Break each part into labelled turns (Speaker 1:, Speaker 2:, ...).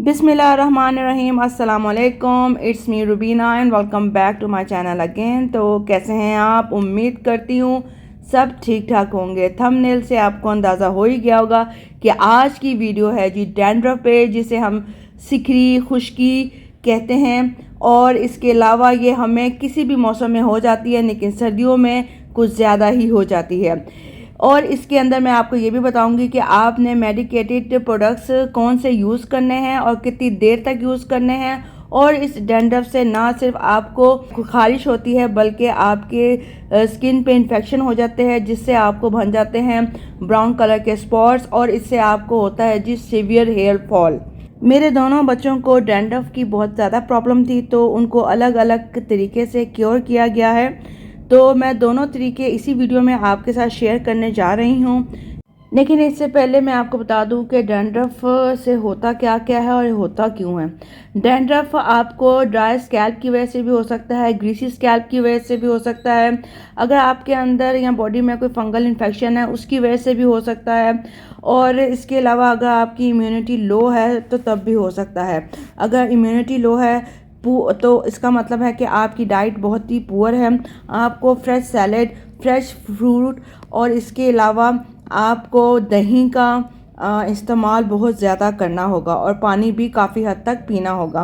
Speaker 1: बिस्मिल्लाहिर्रहमानिर्रहीम। अस्सलाम वालेकुम, it's me Rubina and welcome back to my channel again. तो कैसे हैं आप? उम्मीद करती हूँ सब ठीक ठाक होंगे। थंबनेल से आपको अंदाज़ा हो ही गया होगा कि आज की वीडियो है जी डैंड्रफ पे, जिसे हम सिकरी खुश्की कहते हैं। और इसके अलावा ये हमें किसी भी मौसम में हो जाती है, लेकिन सर्दियों में कुछ ज़्यादा ही हो जाती है। और इसके अंदर मैं आपको ये भी बताऊंगी कि आपने मेडिकेटेड प्रोडक्ट्स कौन से यूज़ करने हैं और कितनी देर तक यूज़ करने हैं। और इस डैंड्रफ से ना सिर्फ आपको खारिश होती है, बल्कि आपके स्किन पे इन्फेक्शन हो जाते हैं, जिससे आपको बन जाते हैं ब्राउन कलर के स्पॉट्स, और इससे आपको होता है जी सीवियर हेयर फॉल। मेरे दोनों बच्चों को डैंड्रफ की बहुत ज़्यादा प्रॉब्लम थी, तो उनको अलग अलग तरीके से क्योर किया गया है। तो मैं दोनों तरीके इसी वीडियो में आपके साथ शेयर करने जा रही हूँ। लेकिन इससे पहले मैं आपको बता दूं कि डैंड्रफ से होता क्या क्या है और होता क्यों है। डैंड्रफ आपको ड्राई स्कैल्प की वजह से भी हो सकता है, ग्रीसी स्कैल्प की वजह से भी हो सकता है, अगर आपके अंदर या बॉडी में कोई फंगल इन्फेक्शन है उसकी वजह से भी हो सकता है, और इसके अलावा अगर आपकी इम्यूनिटी लो है तो तब भी हो सकता है। अगर इम्यूनिटी लो है तो इसका मतलब है कि आपकी डाइट बहुत ही पुअर है। आपको फ्रेश सैलेड, फ्रेश फ्रूट और इसके अलावा आपको दही का इस्तेमाल बहुत ज़्यादा करना होगा, और पानी भी काफ़ी हद तक पीना होगा।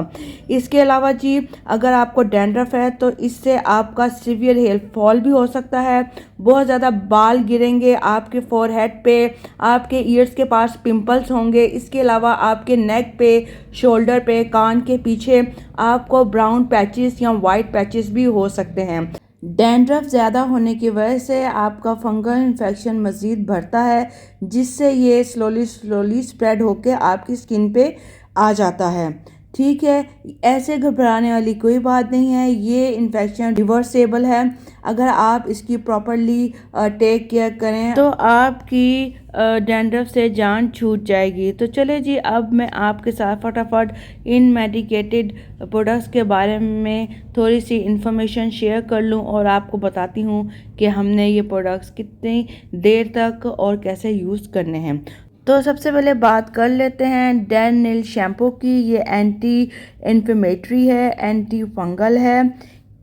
Speaker 1: इसके अलावा जी अगर आपको डैंड्रफ है तो इससे आपका सीवियर हेयर फॉल भी हो सकता है। बहुत ज़्यादा बाल गिरेंगे आपके फोरहेड पे, आपके ईयर्स के पास पिंपल्स होंगे। इसके अलावा आपके नेक पे, शोल्डर पे, कान के पीछे आपको ब्राउन पैचेस या वाइट पैचेस भी हो सकते हैं। डैंड्रफ ज़्यादा होने की वजह से आपका फंगल इन्फेक्शन मज़ीद बढ़ता है, जिससे ये स्लोली स्प्रेड होकर आपकी स्किन पे आ जाता है। ठीक है, ऐसे घबराने वाली कोई बात नहीं है, ये इन्फेक्शन रिवर्सेबल है। अगर आप इसकी प्रॉपरली टेक केयर करें तो आपकी डैंड्रफ से जान छूट जाएगी। तो चले जी, अब मैं आपके साथ फटाफट इन मेडिकेटेड प्रोडक्ट्स के बारे में थोड़ी सी इन्फॉर्मेशन शेयर कर लूं और आपको बताती हूं कि हमने ये प्रोडक्ट्स कितनी देर तक और कैसे यूज़ करने हैं। तो सबसे पहले बात कर लेते हैं डैन शैम्पू की। ये एंटी इन्फ्लेमेटरी है, एंटी फंगल है,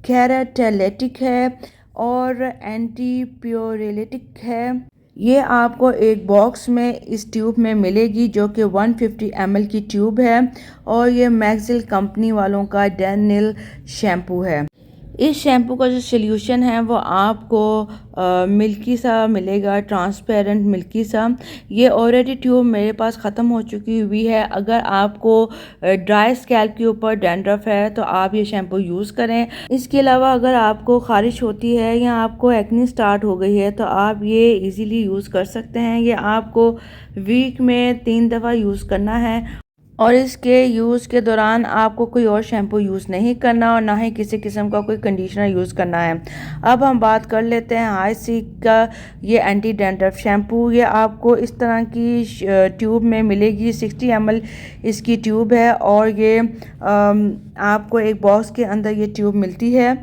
Speaker 1: केराटेलिटिक है और एंटी प्योरेलिटिक है। ये आपको एक बॉक्स में इस ट्यूब में मिलेगी, जो कि 150 ml की ट्यूब है, और ये मैक्सिल कंपनी वालों का डैन शैम्पू है। इस शैम्पू का जो सोल्यूशन है वो आपको मिल्की सा मिलेगा, ट्रांसपेरेंट मिल्की सा। ये ऑलरेडी ट्यूब मेरे पास ख़त्म हो चुकी हुई है। अगर आपको ड्राई स्कैल्प के ऊपर डैंड्रफ है तो आप ये शैम्पू यूज़ करें। इसके अलावा अगर आपको ख़ारिश होती है या आपको एक्ने स्टार्ट हो गई है तो आप ये इजीली यूज़ कर सकते हैं। ये आपको वीक में 3 दफ़ा यूज़ करना है, और इसके यूज़ के दौरान आपको कोई और शैम्पू यूज़ नहीं करना और ना ही किसी किस्म का कोई कंडीशनर यूज़ करना है। अब हम बात कर लेते हैं हाईसीक का ये एंटी डैंड्रफ शैम्पू। ये आपको इस तरह की ट्यूब में मिलेगी, 60 ml इसकी ट्यूब है, और ये आपको एक बॉक्स के अंदर ये ट्यूब मिलती है।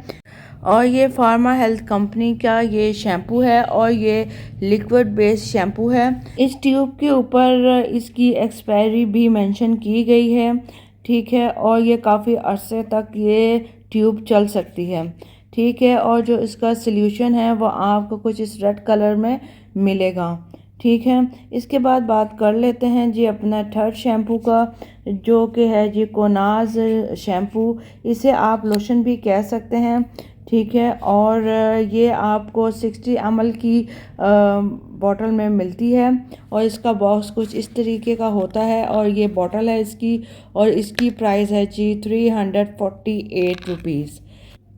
Speaker 1: और ये फार्मा हेल्थ कंपनी का ये शैम्पू है, और ये लिक्विड बेस्ड शैम्पू है। इस ट्यूब के ऊपर इसकी एक्सपायरी भी मेंशन की गई है। ठीक है, और ये काफ़ी अरसे तक ये ट्यूब चल सकती है। ठीक है, और जो इसका सल्यूशन है वो आपको कुछ इस रेड कलर में मिलेगा। ठीक है, इसके बाद बात कर लेते हैं जी अपना थर्ड शैम्पू का, जो कि है जी कोनाज शैम्पू। इसे आप लोशन भी कह सकते हैं। ठीक है, और ये आपको 60 ml की बॉटल में मिलती है, और इसका बॉक्स कुछ इस तरीके का होता है, और ये बॉटल है इसकी, और इसकी प्राइस है जी 348 रुपीज़।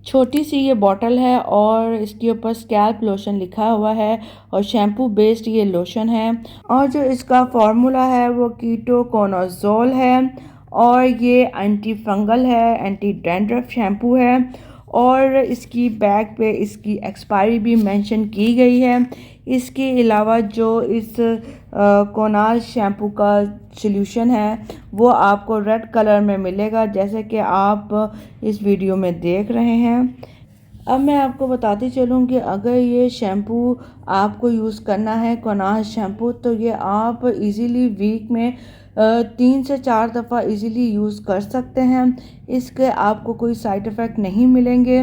Speaker 1: छोटी सी ये बॉटल है, और इसके ऊपर स्कैल्प लोशन लिखा हुआ है, और शैम्पू बेस्ड ये लोशन है। और जो इसका फार्मूला है वो कीटोकोनाजोल है, और ये एंटी फंगल है, एंटी डैंड्रफ शैम्पू है, और इसकी बैग पे इसकी एक्सपायरी भी मेंशन की गई है। इसके अलावा जो इस कोनाज शैम्पू का सॉल्यूशन है वो आपको रेड कलर में मिलेगा, जैसे कि आप इस वीडियो में देख रहे हैं। अब मैं आपको बताती चलूँ कि अगर ये शैम्पू आपको यूज़ करना है कोनास शैम्पू, तो ये आप इजीली वीक में 3 से 4 दफ़ा इजीली यूज़ कर सकते हैं। इसके आपको कोई साइड इफ़ेक्ट नहीं मिलेंगे,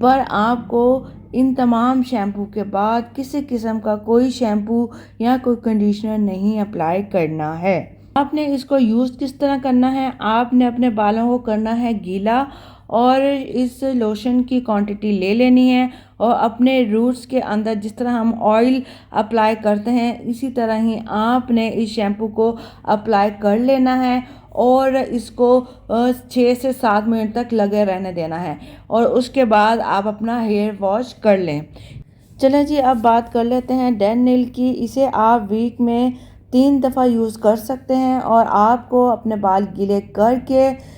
Speaker 1: पर आपको इन तमाम शैम्पू के बाद किसी किस्म का कोई शैम्पू या कोई कंडीशनर नहीं अप्लाई करना है। आपने इसको यूज़ किस तरह करना है, आपने अपने बालों को करना है गीला और इस लोशन की क्वांटिटी ले लेनी है और अपने रूट्स के अंदर जिस तरह हम ऑयल अप्लाई करते हैं इसी तरह ही आपने इस शैम्पू को अप्लाई कर लेना है और इसको 6 से 7 मिनट तक लगे रहने देना है और उसके बाद आप अपना हेयर वॉश कर लें। चलें जी, अब बात कर लेते हैं डैन नील की। इसे आप वीक में 3 दफ़ा यूज़ कर सकते हैं और आपको अपने बाल गीले करके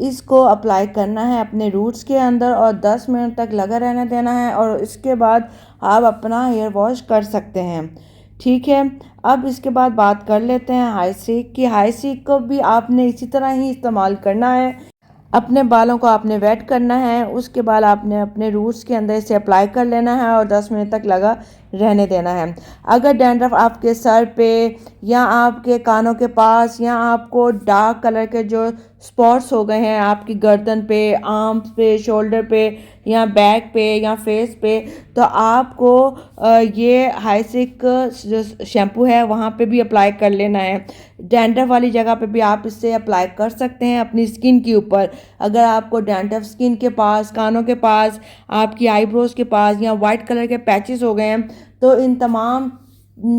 Speaker 1: इसको अप्लाई करना है अपने रूट्स के अंदर और 10 मिनट तक लगा रहने देना है और इसके बाद आप अपना हेयर वॉश कर सकते हैं। ठीक है, अब इसके बाद बात कर लेते हैं हाई सिल्क की। हाई सिल्क को भी आपने इसी तरह ही इस्तेमाल करना है। अपने बालों को आपने वेट करना है, उसके बाद आपने अपने रूट्स के अंदर इसे अप्लाई कर लेना है और 10 मिनट तक लगा रहने देना है। अगर डैंड्रफ आपके सर पे या आपके कानों के पास या आपको डार्क कलर के जो स्पॉट्स हो गए हैं आपकी गर्दन पे, आर्म्स पे, शोल्डर पे या बैक पे या फेस पे, तो आपको ये हाई सिल्क जो शैम्पू है वहाँ पे भी अप्लाई कर लेना है। डैंड्रफ वाली जगह पे भी आप इससे अप्लाई कर सकते हैं अपनी स्किन के ऊपर। अगर आपको डैंड्रफ स्किन के पास, कानों के पास, आपकी आईब्रोज के पास या वाइट कलर के पैचेस हो गए हैं, तो इन तमाम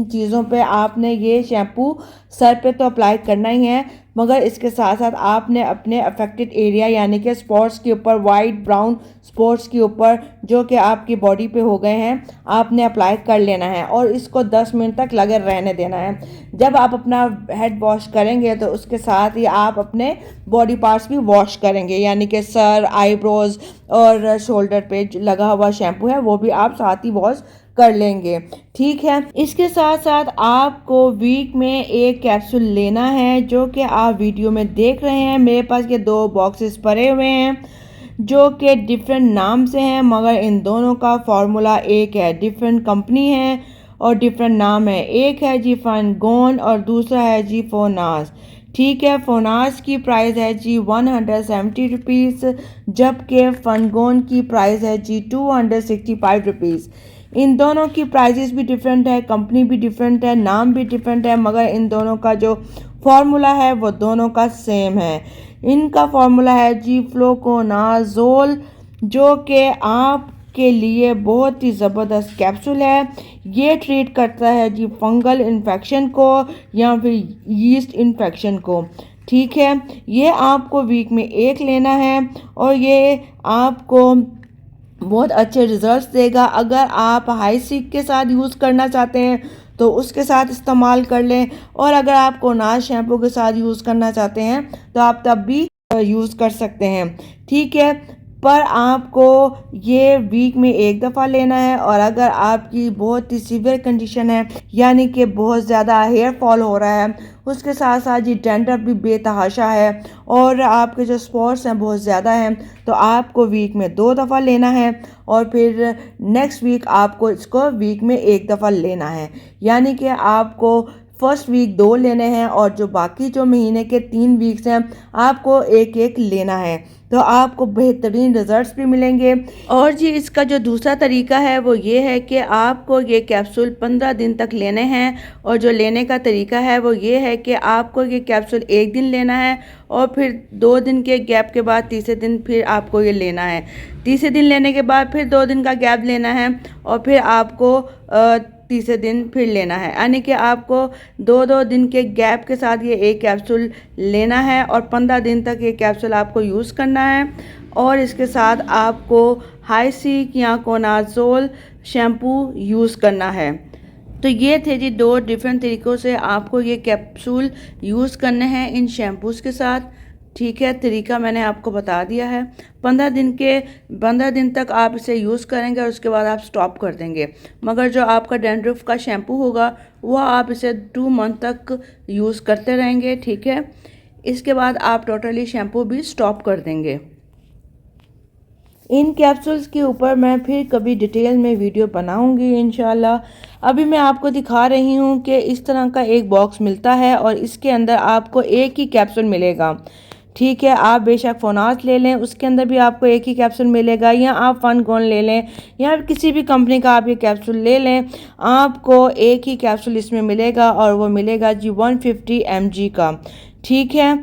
Speaker 1: चीज़ों पे आपने ये शैम्पू सर पे तो अप्लाई करना ही है, मगर इसके साथ साथ आपने अपने अफेक्टेड एरिया यानी कि स्पॉट्स के ऊपर, वाइट ब्राउन स्पॉट्स के ऊपर जो कि आपकी बॉडी पे हो गए हैं, आपने अप्लाई कर लेना है और इसको 10 मिनट तक लगे रहने देना है। जब आप अपना हेड वॉश करेंगे तो उसके साथ ही आप अपने बॉडी पार्ट्स भी वॉश करेंगे, यानी कि सर, आईब्रोज और शोल्डर पे लगा हुआ शैम्पू है वो भी आप साथ ही वॉश कर लेंगे। ठीक है, इसके साथ साथ आपको वीक में एक कैप्सूल लेना है जो कि आप वीडियो में देख रहे हैं। मेरे पास ये 2 बॉक्सेस पड़े हुए हैं जो कि डिफरेंट नाम से हैं, मगर इन दोनों का फार्मूला एक है। डिफरेंट कंपनी है और डिफरेंट नाम है। एक है जी फनगोन और दूसरा है जी फोनास। ठीक है, फोनास की प्राइस है जी 170 रुपीज़, जबकि फनगोन की प्राइस है जी 265 रुपीज़। इन दोनों की प्राइजेस भी डिफरेंट है, कंपनी भी डिफरेंट है, नाम भी डिफरेंट है, मगर इन दोनों का जो फार्मूला है वो दोनों का सेम है। इनका फार्मूला है जी फ्लोकोनाजोल, जो कि आपके लिए बहुत ही ज़बरदस्त कैप्सूल है। ये ट्रीट करता है जी फंगल इन्फेक्शन को या फिर यीस्ट इन्फेक्शन को। ठीक है, ये आपको वीक में एक लेना है और ये आपको बहुत अच्छे रिजल्ट्स देगा। अगर आप हाई सिल्क के साथ यूज़ करना चाहते हैं तो उसके साथ इस्तेमाल कर लें, और अगर आप कोनास शैम्पू के साथ यूज़ करना चाहते हैं तो आप तब भी यूज़ कर सकते हैं। ठीक है, पर आपको ये वीक में एक दफ़ा लेना है और अगर आपकी बहुत ही सीवियर कंडीशन है यानी कि बहुत ज़्यादा हेयर फॉल हो रहा है, उसके साथ साथ ये डैंड्रफ भी बेतहाशा है और आपके जो स्पॉट्स हैं बहुत ज़्यादा हैं, तो आपको वीक में 2 दफ़ा लेना है और फिर नेक्स्ट वीक आपको इसको वीक में एक दफ़ा लेना है। यानी कि आपको फर्स्ट वीक 2 लेने हैं और जो बाकी जो महीने के 3 वीक्स हैं आपको एक एक लेना है, तो आपको बेहतरीन रिजल्ट्स भी मिलेंगे। और जी इसका जो दूसरा तरीका है वो ये है कि आपको ये कैप्सूल 15 दिन तक लेने हैं, और जो लेने का तरीका है वो ये है कि आपको ये कैप्सूल एक दिन लेना है और फिर 2 दिन के गैप के बाद तीसरे दिन फिर आपको ये लेना है। तीसरे दिन लेने के बाद फिर 2 दिन का गैप लेना है और फिर आपको तीसरे दिन फिर लेना है, यानी कि आपको 2-2 दिन के गैप के साथ ये एक कैप्सूल लेना है और 15 दिन तक ये कैप्सूल आपको यूज़ करना है। और इसके साथ आपको हाई सिल्क या कोनाजोल शैम्पू यूज़ करना है। तो ये थे जी 2 डिफरेंट तरीक़ों से आपको ये कैप्सूल यूज़ करने हैं इन शैम्पूज़ के साथ। ठीक है, तरीका मैंने आपको बता दिया है। 15 दिन तक आप इसे यूज़ करेंगे और उसके बाद आप स्टॉप कर देंगे, मगर जो आपका डैंड्रफ का शैम्पू होगा वो आप इसे 2 मंथ तक यूज़ करते रहेंगे। ठीक है, इसके बाद आप टोटली शैम्पू भी स्टॉप कर देंगे। इन कैप्सूल्स के ऊपर मैं फिर कभी डिटेल में वीडियो बनाऊंगी इंशाल्लाह। अभी मैं आपको दिखा रही हूँ कि इस तरह का एक बॉक्स मिलता है और इसके अंदर आपको एक ही कैप्सूल मिलेगा। ठीक है, आप बेशक फोनास ले लें, उसके अंदर भी आपको एक ही कैप्सूल मिलेगा, या आप फन गोन ले लें, या किसी भी कंपनी का आप ये कैप्सूल ले लें, आपको एक ही कैप्सूल इसमें मिलेगा और वो मिलेगा जी 150 mg का। ठीक है,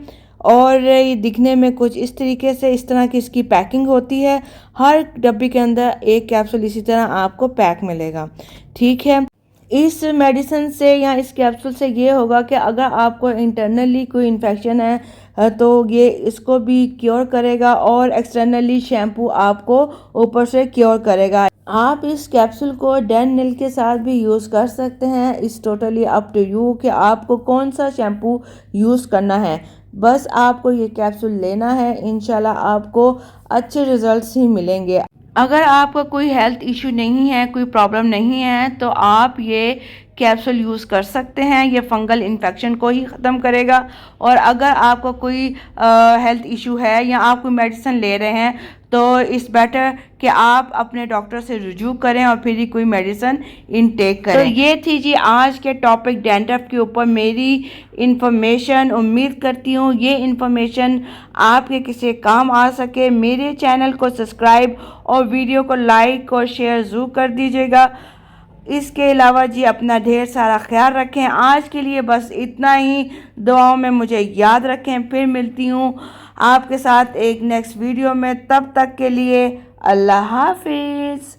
Speaker 1: और ये दिखने में कुछ इस तरीके से, इस तरह की इसकी पैकिंग होती है। हर डब्बी के अंदर एक कैप्सूल इसी तरह आपको पैक मिलेगा। ठीक है, इस मेडिसिन से या इस कैप्सूल से ये होगा कि अगर आपको इंटरनली कोई इन्फेक्शन है तो ये इसको भी क्योर करेगा, और एक्सटर्नली शैम्पू आपको ऊपर से क्योर करेगा। आप इस कैप्सूल को डैन नील के साथ भी यूज़ कर सकते हैं। इस टोटली अप टू यू कि आपको कौन सा शैम्पू यूज़ करना है। बस आपको ये कैप्सूल लेना है, इंशाल्लाह आपको अच्छे रिजल्ट्स ही मिलेंगे। अगर आपका कोई हेल्थ इशू नहीं है, कोई प्रॉब्लम नहीं है, तो आप ये कैप्सूल यूज़ कर सकते हैं। ये फंगल इन्फेक्शन को ही ख़त्म करेगा। और अगर आपको कोई हेल्थ इशू है या आप कोई मेडिसिन ले रहे हैं तो इट्स बेटर कि आप अपने डॉक्टर से रुजू करें और फिर ही कोई मेडिसिन इनटेक करें। तो ये थी जी आज के टॉपिक डैंड्रफ के ऊपर मेरी इंफॉर्मेशन। उम्मीद करती हूँ ये इंफॉर्मेशन आपके किसी काम आ सके। मेरे चैनल को सब्सक्राइब और वीडियो को लाइक और शेयर ज़रूर कर दीजिएगा। इसके अलावा जी अपना ढेर सारा ख्याल रखें। आज के लिए बस इतना ही। दुआओं में मुझे याद रखें। फिर मिलती हूँ आपके साथ एक नेक्स्ट वीडियो में। तब तक के लिए अल्लाह हाफिज़।